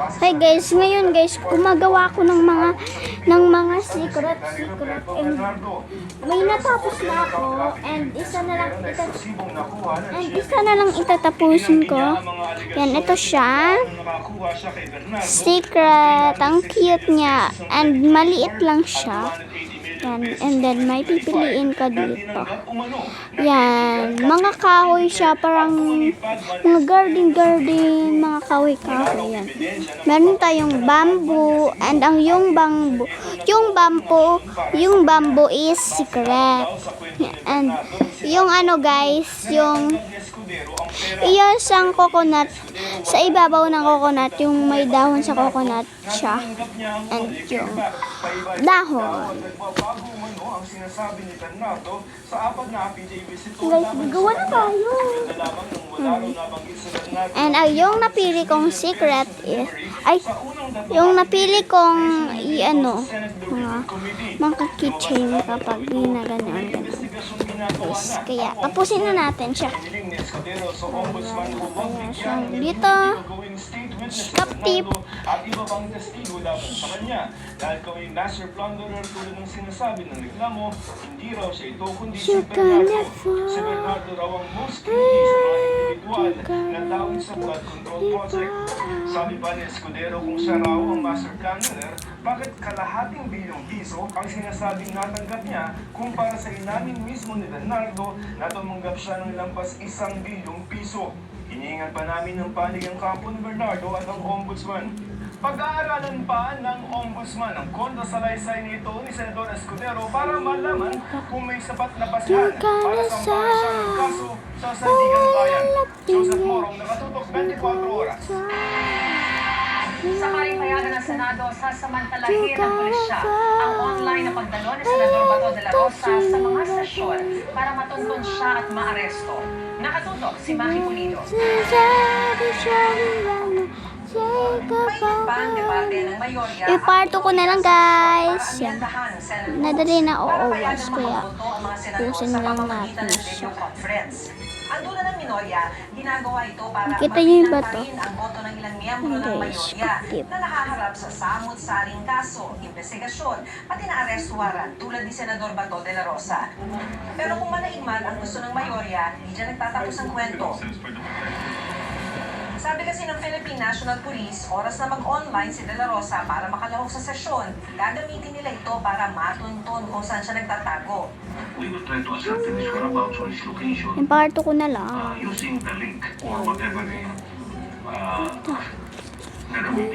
Hi guys, ngayon guys, gumagawa ako ng mga secret and may natapos na ako and isa na lang itatapusin ko. Yan, ito siya. Secret, ang cute niya and maliit lang siya. Yan, and then may pipiliin ka dito. Yan, mga kahoy siya, parang mga garden, mga kahoy. Yan. Meron tayong bamboo, and yung bamboo is secret. And yung ano guys, yung isang coconut, sa ibabaw ng coconut, yung may dahon sa coconut siya. And yung dahon. Guys, gawa na tayo. And yung napili kong secret is, yung napili kong mga keychain kapag ginaganyan. Guys, kaya tapusin na natin siya. Dito, captive. At iba pang testigo laban sa kanya. Dahil kung yung master plunderer tulad ng sinasabi ng reklamo, hindi raw siya ito, kundi si Bernardo. Si Bernardo raw ang most creepy sa mga individual na tawag sa flood control project. Sabi pa ni Escudero kung siya raw ang master plunderer, bakit kalahating bilyong piso ang sinasabing natanggap niya kumpara sa inamin mismo ni Bernardo na tumanggap siya ng lampas 1 bilyong piso. Hinihingan pa namin ng panig ang kampo ni Bernardo at ang ombudsman. Pag-aaralan pa ng ombudsman ang kontrasalaysay nito ni Senador Escudero para malaman kung may sapat na basihan para sampahan siya ng kaso sa Sandigan Bayan. Joseph Morong, nakatutok 24 oras. Sa paripayagan ng Senado, sasamantalahin ng pulisya ang online na pagdalo ni Senador Bato de la Rosa sa mga sesyon para matuntun siya at maaresto. Nakatutok si Maki Pulido. Iparto ko na lang guys. Yan. Nadali na oowas kaya pusin lang natin siya. Ang duda ng minorya, ginagawa ito para Kita niyo yung bato? mapindutin ang boto ng ilang miyembro ng mayorya na nakaharap sa samut-saring kaso, investigasyon, pati na arrest warrant tulad ni Senador Bato de la Rosa. Pero kung manaigman ang gusto ng mayorya, di dyan nagtatapos ang kwento. Sabi kasi ng Philippine National Police, oras na mag-online si De La Rosa para makalahok sa sesyon. Gagamitin nila ito para matuntun kung saan siya nagtatago. We will try to assert in his whereabouts or his location Iparto ko na lang. using the link or whatever.